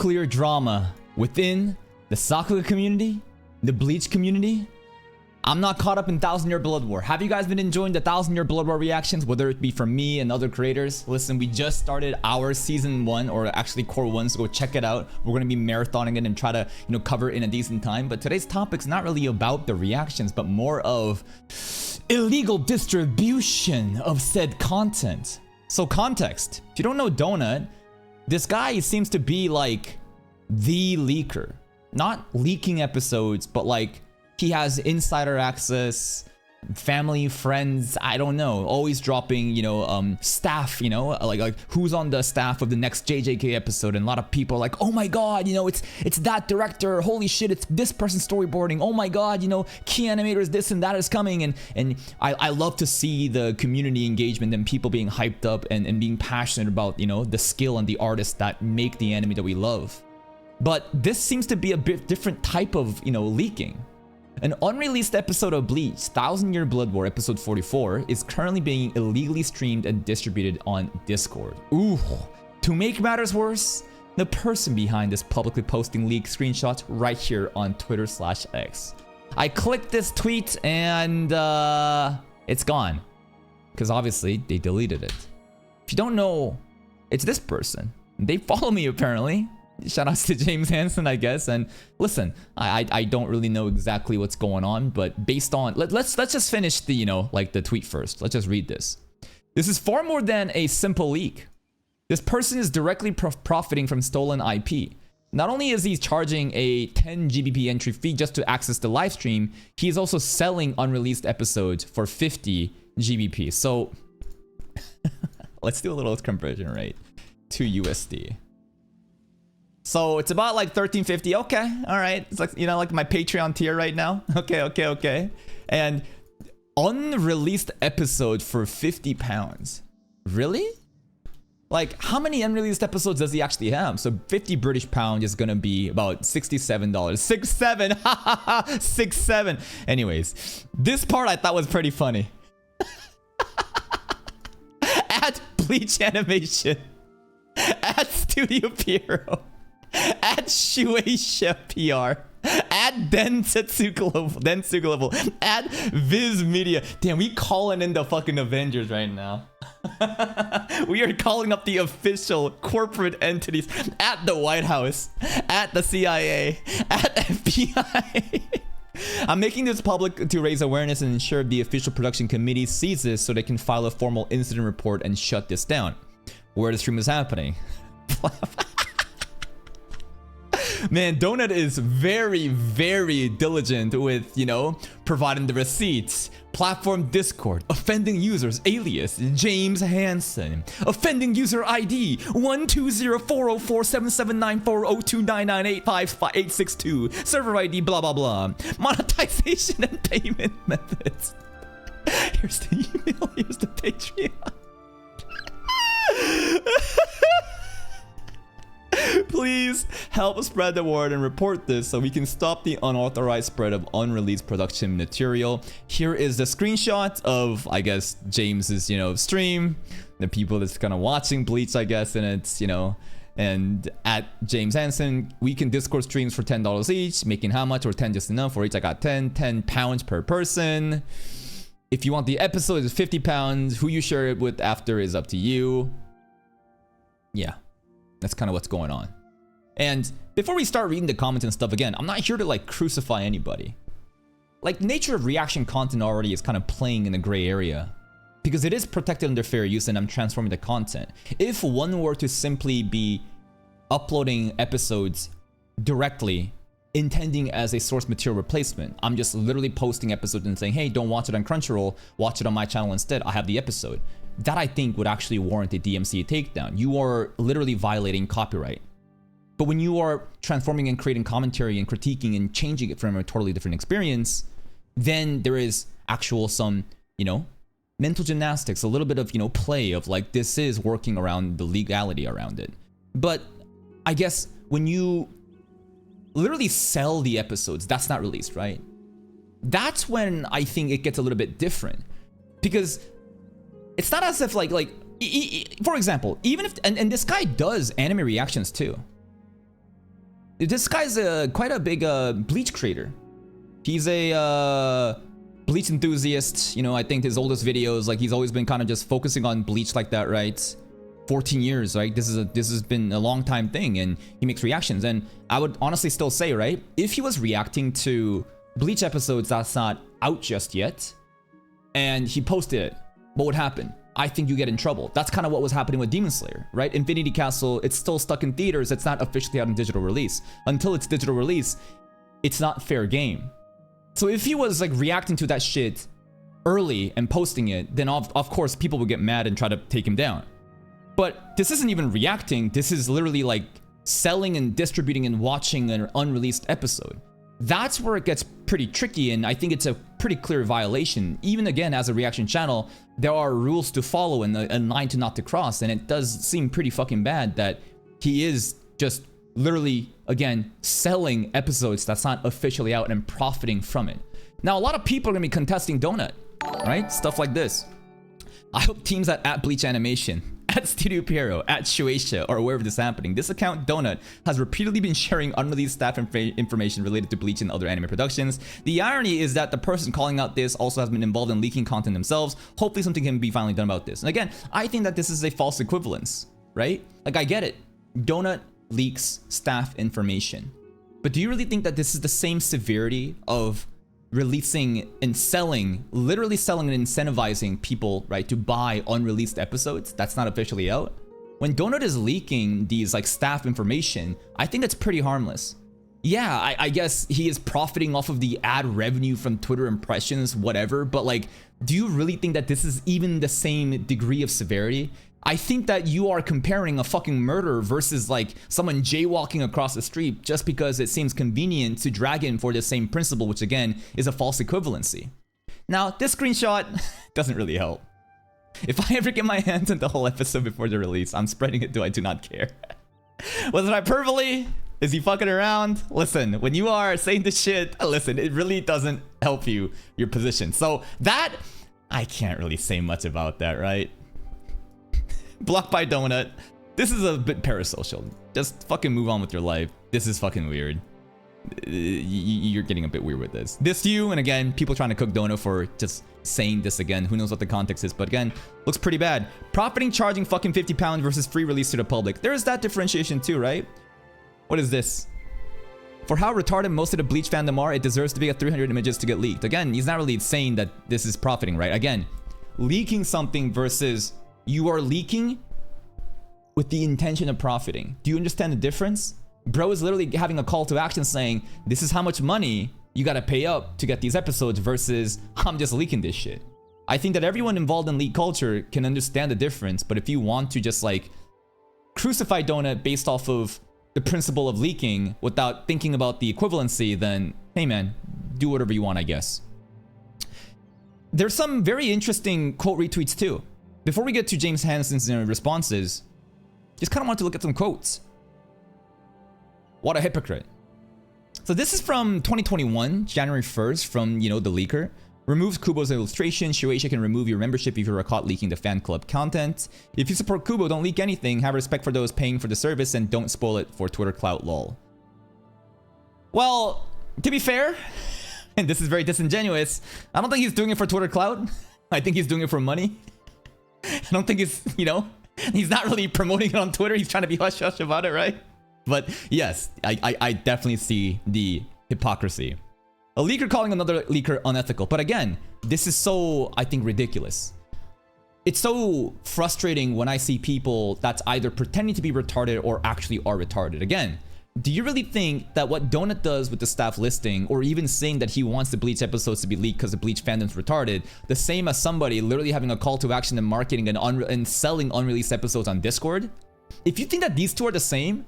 nuclear drama within the Sakuga community, the Bleach community. I'm not caught up in 1000 Year Blood War. Have you guys been enjoying the 1000 Year Blood War reactions, whether it be from me and other creators? Listen, we just started our season 1, or actually core 1, so go check it out. We're gonna be marathoning it and try to, cover it in a decent time. But today's topic's not really about the reactions, but more of illegal distribution of said content. So context, if you don't know Donut, this guy seems to be like the leaker. Not leaking episodes, but like he has insider access, family, friends, I don't know, always dropping, staff, like who's on the staff of the next JJK episode, and a lot of people are like, oh my god, it's that director, holy shit, it's this person storyboarding, oh my god, key animators, this and that is coming, and I love to see the community engagement and people being hyped up and being passionate about, the skill and the artists that make the anime that we love. But this seems to be a bit different type of, leaking. An unreleased episode of Bleach, 1000 Year Blood War episode 44, is currently being illegally streamed and distributed on Discord. Ooh, to make matters worse, the person behind this publicly posting leaked screenshots right here on Twitter/X. I clicked this tweet and it's gone, because obviously they deleted it. If you don't know, it's this person. They follow me apparently. Shout outs to James Hansen, I guess. And listen, I don't really know exactly what's going on, but based on let's just finish the the tweet first. Let's just read this. This is far more than a simple leak. This person is directly profiting from stolen IP. Not only is he charging a 10 GBP entry fee just to access the live stream, he is also selling unreleased episodes for 50 GBP. So let's do a little conversion rate to USD. So it's about like 1350. Okay, all right. It's like, like my Patreon tier right now. Okay. And unreleased episode for 50 pounds. Really? Like, how many unreleased episodes does he actually have? So 50 British pound is gonna be about $67. 67. 67. Anyways, this part I thought was pretty funny. At Bleach Animation. At Studio Pierrot. At Shueisha PR, at Densetsu Global, at Viz Media. Damn, we calling in the fucking Avengers right now. We are calling up the official corporate entities at the White House, at the CIA, at FBI. I'm making this public to raise awareness and ensure the official production committee sees this so they can file a formal incident report and shut this down. Where the stream is happening. Man, Donut is very, very diligent with, providing the receipts. Platform Discord, offending users, alias James Hansen, offending user ID 120404779402998555862, server ID blah blah blah, monetization and payment methods. Here's the email, here's the Patreon. Please help spread the word and report this so we can stop the unauthorized spread of unreleased production material. Here is the screenshot of, I guess, James's, stream. The people that's kind of watching Bleach, I guess, and it's, and at James Hansen, we can Discord streams for $10 each, making how much, or 10 just enough, for each I got 10 pounds per person. If you want the episode, it's 50 pounds. Who you share it with after is up to you. Yeah. That's kind of what's going on. And before we start reading the comments and stuff again, I'm not here to like crucify anybody. Like, nature of reaction content already is kind of playing in the gray area, because it is protected under fair use and I'm transforming the content. If one were to simply be uploading episodes directly, intending as a source material replacement, I'm just literally posting episodes and saying, hey, don't watch it on Crunchyroll, watch it on my channel instead, I have the episode. That I think would actually warrant a DMCA takedown. You are literally violating copyright. But when you are transforming and creating commentary and critiquing and changing it from a totally different experience, then there is actual some, mental gymnastics, a little bit of, play of like, this is working around the legality around it. But I guess when you literally sell the episodes, that's not released, right? That's when I think it gets a little bit different. Because it's not as if for example, even if, and this guy does anime reactions too. This guy's quite a big Bleach creator. He's a Bleach enthusiast. You know, I think his oldest videos, like he's always been kind of just focusing on Bleach like that, right? 14 years, right? This has been a long time thing, and he makes reactions. And I would honestly still say, right, if he was reacting to Bleach episodes that's not out just yet, and he posted it, what would happen? I think you get in trouble. That's kind of what was happening with Demon Slayer, right? Infinity Castle, it's still stuck in theaters. It's not officially out in digital release. Until it's digital release, it's not fair game. So if he was like reacting to that shit early and posting it, then of course people would get mad and try to take him down. But this isn't even reacting. This is literally like selling and distributing and watching an unreleased episode. That's where it gets pretty tricky, and I think it's a pretty clear violation. Even again, as a reaction channel, there are rules to follow and a line to not to cross, and it does seem pretty fucking bad that he is just literally, again, selling episodes that's not officially out and profiting from it. Now, a lot of people are gonna be contesting Donut, right? Stuff like this. I hope teams at Bleach Animation, at Studio Pierrot, at Shueisha, or wherever this is happening. This account, Donut, has repeatedly been sharing unreleased staff information related to Bleach and other anime productions. The irony is that the person calling out this also has been involved in leaking content themselves. Hopefully something can be finally done about this. And again, I think that this is a false equivalence, right? Like, I get it. Donut leaks staff information. But do you really think that this is the same severity of releasing and selling, literally selling and incentivizing people, right, to buy unreleased episodes that's not officially out? When Donut is leaking these like staff information, I think that's pretty harmless. Yeah, I guess he is profiting off of the ad revenue from Twitter impressions, whatever, but like, do you really think that this is even the same degree of severity? I think that you are comparing a fucking murder versus like someone jaywalking across the street just because it seems convenient to drag in for the same principle, which again is a false equivalency. Now, this screenshot doesn't really help. If I ever get my hands on the whole episode before the release, I'm spreading it to I do not care. Was it hyperbole? Is he fucking around? Listen, when you are saying this shit, listen, it really doesn't help your position. So that, I can't really say much about that, right? Blocked by Donut. This is a bit parasocial. Just fucking move on with your life. This is fucking weird. You're getting a bit weird with this. This you, and again, people trying to cook Donut for just saying this again. Who knows what the context is, but again, looks pretty bad. Profiting, charging fucking £50 versus free release to the public. There is that differentiation too, right? What is this? For how retarded most of the Bleach fandom are, it deserves to be at 300 images to get leaked. Again, he's not really saying that this is profiting, right? Again, leaking something versus you are leaking with the intention of profiting. Do you understand the difference? Bro is literally having a call to action saying, this is how much money you gotta pay up to get these episodes versus I'm just leaking this shit. I think that everyone involved in leak culture can understand the difference, but if you want to just like crucify Donut based off of the principle of leaking without thinking about the equivalency, then hey man, do whatever you want, I guess. There's some very interesting quote retweets too. Before we get to James Hansen's responses, just kind of want to look at some quotes. What a hypocrite. So this is from 2021, January 1st, from, you know, the leaker. Removes Kubo's illustration. Shueisha can remove your membership if you are caught leaking the fan club content. If you support Kubo, don't leak anything. Have respect for those paying for the service and don't spoil it for Twitter clout lol. Well, to be fair, and this is very disingenuous, I don't think he's doing it for Twitter clout. I think he's doing it for money. I don't think it's, you know, he's not really promoting it on Twitter. He's trying to be hush-hush about it, right? But yes, I definitely see the hypocrisy. A leaker calling another leaker unethical. But again, this is so, I think, ridiculous. It's so frustrating when I see people that's either pretending to be retarded or actually are retarded. Again, do you really think that what Donut does with the staff listing, or even saying that he wants the Bleach episodes to be leaked because the Bleach fandom's retarded, the same as somebody literally having a call to action and marketing and selling unreleased episodes on Discord? If you think that these two are the same,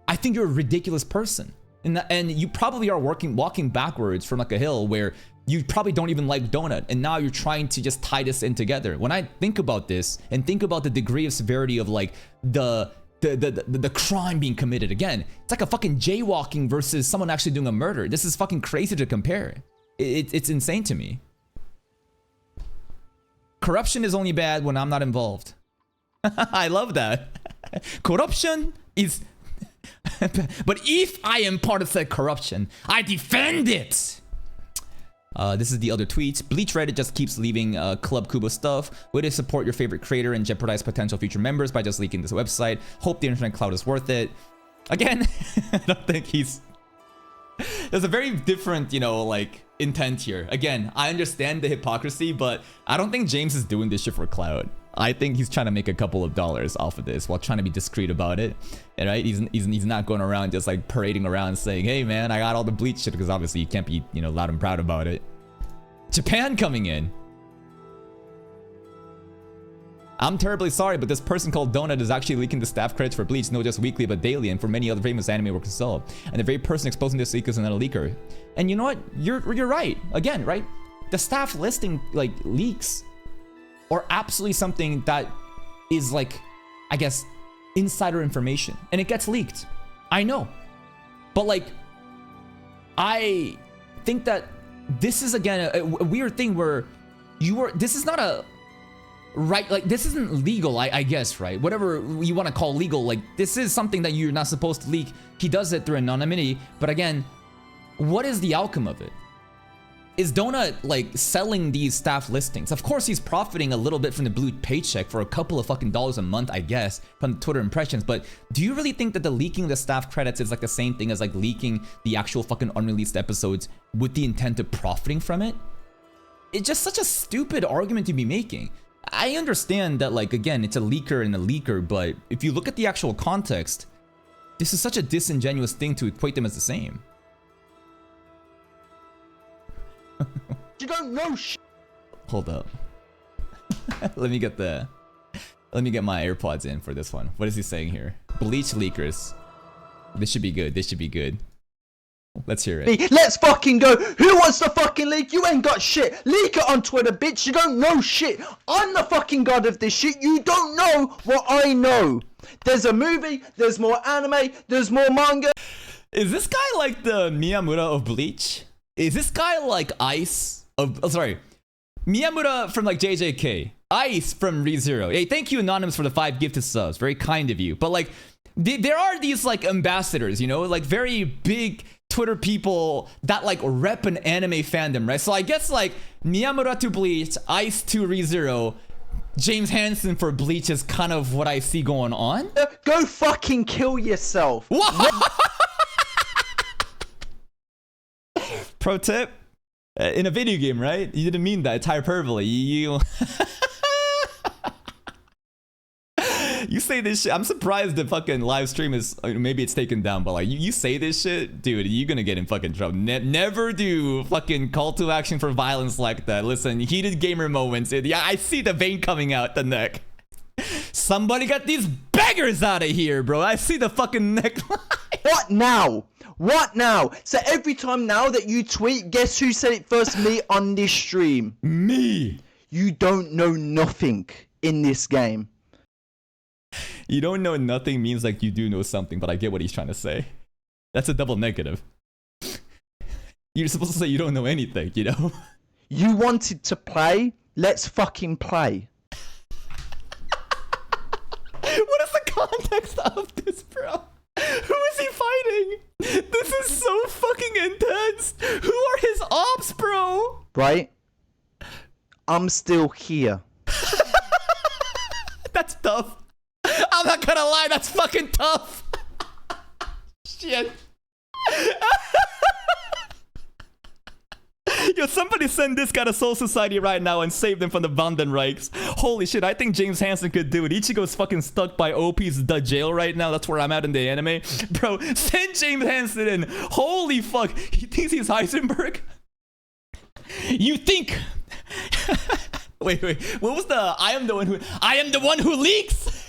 I think you're a ridiculous person. And you probably are walking backwards from like a hill where you probably don't even like Donut, and now you're trying to just tie this in together. When I think about this and think about the degree of severity of like the crime being committed, again, it's like a fucking jaywalking versus someone actually doing a murder. This is fucking crazy to compare. It's insane to me. Corruption is only bad when I'm not involved. I love that. Corruption is But if I am part of said corruption, I defend it. This is the other tweet. Bleach Reddit just keeps leaving Club Kubo stuff. Way to support your favorite creator and jeopardize potential future members by just leaking this website. Hope the internet cloud is worth it. Again, I don't think he's... There's a very different, you know, like, intent here. Again, I understand the hypocrisy, but I don't think James is doing this shit for clout. I think he's trying to make a couple of dollars off of this while trying to be discreet about it. And right, he's not going around just like parading around saying, hey man, I got all the Bleach shit, because obviously you can't be, you know, loud and proud about it. Japan coming in. I'm terribly sorry, but this person called Donut is actually leaking the staff credits for Bleach, not just weekly, but daily, and for many other famous anime works as well. And the very person exposing this leak is another leaker. And you know what? You're right. Again, right? The staff listing, like, leaks are absolutely something that is, like, I guess, insider information. And it gets leaked. I know. But, like, I think that this is, again, a weird thing where this is not a... Right, like, this isn't legal, I guess, right? Whatever you want to call legal, like, this is something that you're not supposed to leak. He does it through anonymity, but again, what is the outcome of it? Is Donut, like, selling these staff listings? Of course, he's profiting a little bit from the blue paycheck for a couple of fucking dollars a month, I guess, from Twitter impressions, but do you really think that the leaking the staff credits is, like, the same thing as, like, leaking the actual fucking unreleased episodes with the intent of profiting from it? It's just such a stupid argument to be making. I understand that, like, again, it's a leaker and a leaker, but if you look at the actual context, this is such a disingenuous thing to equate them as the same. You don't know shit. Hold up. Let me get my AirPods in for this one. What is he saying here? Bleach leakers. This should be good. This should be good. Let's hear it. Let's fucking go. Who wants to fucking leak? You ain't got shit. Leak it on Twitter, bitch. You don't know shit. I'm the fucking god of this shit. You don't know what I know. There's a movie. There's more anime. There's more manga. Is this guy like the Miyamura of Bleach? Is this guy like Ice of... Oh, sorry. Miyamura from like JJK. Ice from ReZero. Hey, thank you, Anonymous, for the 5 gifted subs. Very kind of you. But like, there are these like ambassadors, you know? Like very big... Twitter people that like rep an anime fandom, right? So I guess like Miyamura to Bleach, Ice to ReZero, James Hansen for Bleach is kind of what I see going on. Go fucking kill yourself. What? Pro tip, in a video game, right? You didn't mean that. It's hyperbole. You say this shit. I'm surprised the fucking live stream is, maybe it's taken down, but like you say this shit, dude, you're gonna get in fucking trouble. Never do fucking call to action for violence like that. Listen, heated gamer moments. Yeah, I see the vein coming out the neck. Somebody got these beggars out of here, bro. I see the fucking neckline. What now? What now? So every time now that you tweet, guess who said it first? Me on this stream. Me. You don't know nothing in this game. You don't know nothing means like you do know something, but I get what he's trying to say. That's a double negative. You're supposed to say you don't know anything, you know? You wanted to play? Let's fucking play. What is the context of this, bro? Who is he fighting? This is so fucking intense. Who are his ops, bro? Right? I'm still here. That's tough. I'm not gonna lie, that's fucking tough. Shit. Yo, somebody send this guy to Soul Society right now and save them from the Vandenreichs. Holy shit, I think James Hansen could do it. Ichigo's fucking stuck by OP's jail right now. That's where I'm at in the anime. Bro, send James Hansen in. Holy fuck. He thinks he's Heisenberg? You think... wait. What was the... I am the one who leaks?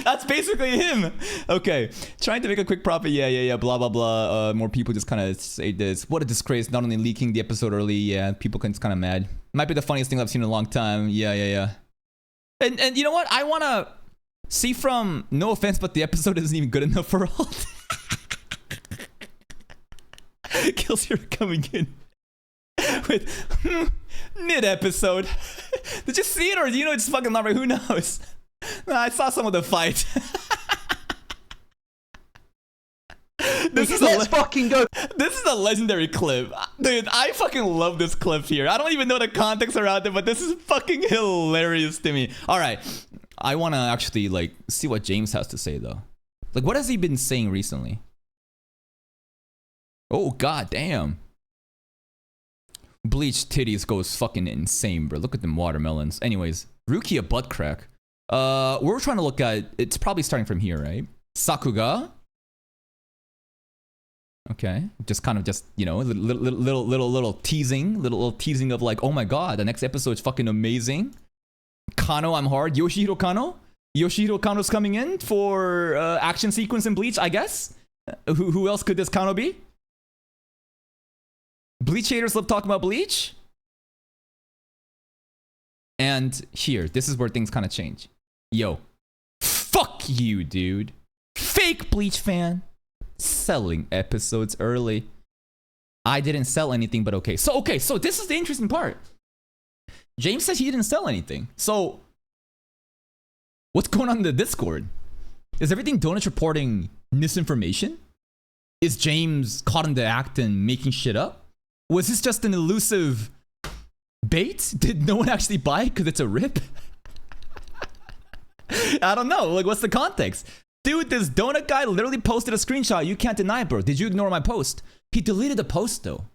That's basically him. Okay, trying to make a quick profit. Yeah, blah blah blah. More people just kind of say this. What a disgrace, not only leaking the episode early. Yeah, people can kind of mad. Might be the funniest thing I've seen in a long time. Yeah. And you know what, I want to see from, no offense, but the episode isn't even good enough for all. Kills here coming in with mid episode. Did you see it, or do you know it's fucking not right? Who knows? No, I saw some of the fight. Let's fucking go. This is a legendary clip. Dude, I fucking love this clip here. I don't even know the context around it, but this is fucking hilarious to me. All right. I want to actually, like, see what James has to say, though. Like, what has he been saying recently? Oh, god damn. Bleach titties goes fucking insane, bro. Look at them watermelons. Anyways, Rukia butt crack. We're trying to look at, it's probably starting from here, right? Sakuga. Okay, just kind of just, you know, little teasing of like, oh my god, the next episode is fucking amazing. Kano, I'm hard. Yoshihiro Kano. Yoshihiro Kano's coming in for action sequence in Bleach, I guess. Who else could this Kano be? Bleach haters love talking about Bleach. And here, this is where things kind of change. Yo, fuck you, dude. Fake Bleach fan. Selling episodes early. I didn't sell anything, but okay. So this is the interesting part. James said he didn't sell anything. So what's going on in the Discord? Is everything Donut's reporting misinformation? Is James caught in the act and making shit up? Was this just an elusive bait? Did no one actually buy it because it's a rip? I don't know. Like, what's the context? Dude, this donut guy literally posted a screenshot. You can't deny, bro. Did you ignore my post? He deleted the post, though.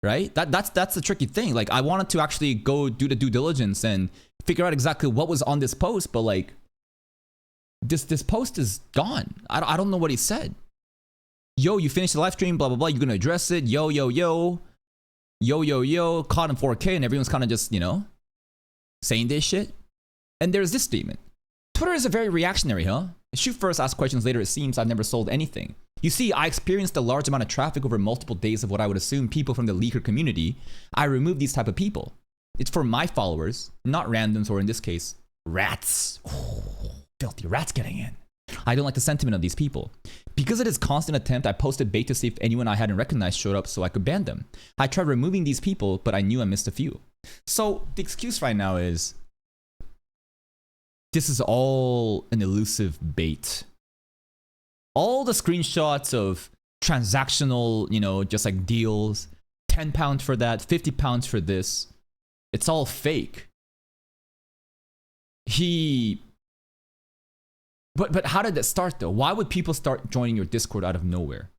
Right? That's the tricky thing. Like, I wanted to actually go do the due diligence and figure out exactly what was on this post, but like, this post is gone. I don't know what he said. Yo, you finished the live stream, blah, blah, blah. You're gonna address it. Yo, yo, yo. Yo, yo, yo. Caught in 4K, and everyone's kind of just, you know, saying this shit. And there's this statement. Twitter is a very reactionary, huh? Shoot first, ask questions later. It seems I've never sold anything. You see, I experienced a large amount of traffic over multiple days of what I would assume people from the leaker community. I removed these type of people. It's for my followers, not randoms, or in this case, rats. Oh, filthy rats getting in. I don't like the sentiment of these people. Because of this constant attempt, I posted bait to see if anyone I hadn't recognized showed up so I could ban them. I tried removing these people, but I knew I missed a few. So the excuse right now is, this is all an elusive bait. All the screenshots of transactional, you know, just like deals, £10 for that, £50 for this, it's all fake. But how did that start though? Why would people start joining your Discord out of nowhere?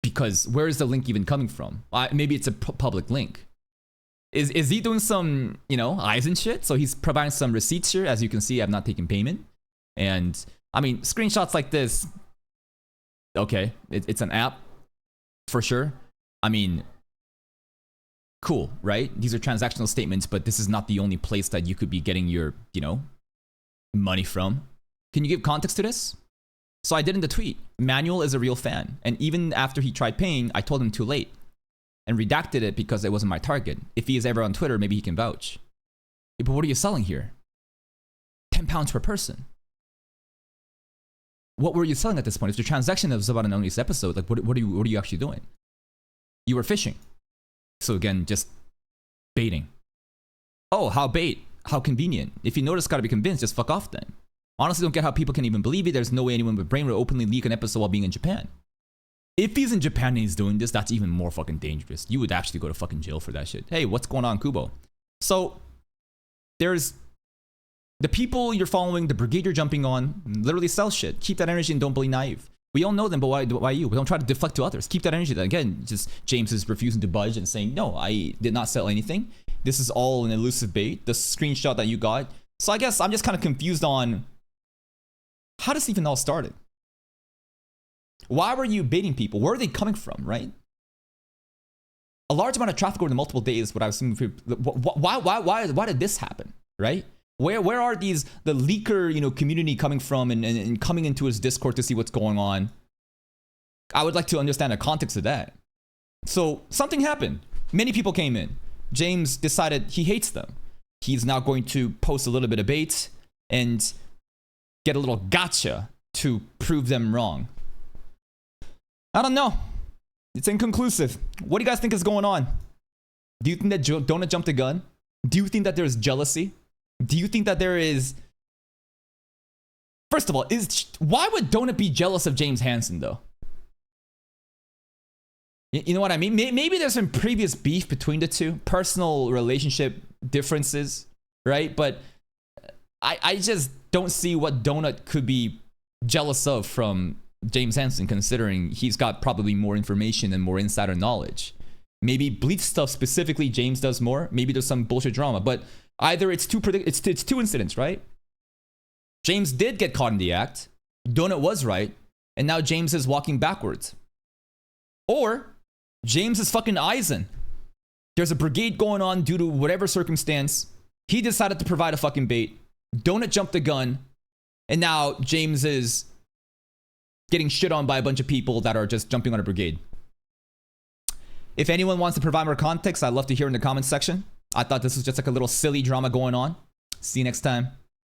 Because where is the link even coming from? Maybe it's a public link. Is he doing some, you know, eyes and shit? So he's providing some receipts here. As you can see, I've not taken payment. And I mean, screenshots like this, okay, it's an app for sure. I mean, cool, right? These are transactional statements, but this is not the only place that you could be getting your, you know, money from. Can you give context to this? So I did in the tweet. Manuel is a real fan. And even after he tried paying, I told him too late and redacted it because it wasn't my target. If he is ever on Twitter, maybe he can vouch. Yeah, but what are you selling here? £10 per person. What were you selling at this point? If the transaction was about an Unreleased episode, like what are you actually doing? You were fishing. So again, just baiting. Oh, how bait? How convenient. If you notice, gotta be convinced, just fuck off then. Honestly, don't get how people can even believe it. There's no way anyone with brain would openly leak an episode while being in Japan. If he's in Japan and he's doing this, that's even more fucking dangerous. You would actually go to fucking jail for that shit. Hey, what's going on, Kubo? So, there's the people you're following, the brigade you're jumping on, literally sell shit. Keep that energy and don't be naive. We all know them, but why you? Don't try to deflect to others. Keep that energy. Again, just James is refusing to budge and saying, no, I did not sell anything. This is all an elusive bait. The screenshot that you got. So I guess I'm just kind of confused on how this even all started. Why were you baiting people? Where are they coming from, right? A large amount of traffic over the multiple days. What I was assuming. Why did this happen, right? Where are the leaker, you know, community coming from and coming into his Discord to see what's going on? I would like to understand the context of that. So something happened. Many people came in. James decided he hates them. He's now going to post a little bit of bait and get a little gotcha to prove them wrong. I don't know. It's inconclusive. What do you guys think is going on? Do you think that Donut jumped the gun? Do you think that there's jealousy? Do you think that there is First of all, why would Donut be jealous of James Hansen though? You know what I mean? Maybe there's some previous beef between the two, personal relationship differences, right? But I just don't see what Donut could be jealous of from James Hansen, considering he's got probably more information and more insider knowledge. Maybe Bleach stuff specifically, James does more. Maybe there's some bullshit drama, but either it's two incidents, right? James did get caught in the act. Donut was right, and now James is walking backwards. Or James is fucking Eisen. There's a brigade going on due to whatever circumstance. He decided to provide a fucking bait. Donut jumped the gun, and now James is getting shit on by a bunch of people that are just jumping on a brigade. If anyone wants to provide more context, I'd love to hear in the comments section. I thought this was just like a little silly drama going on. See you next time.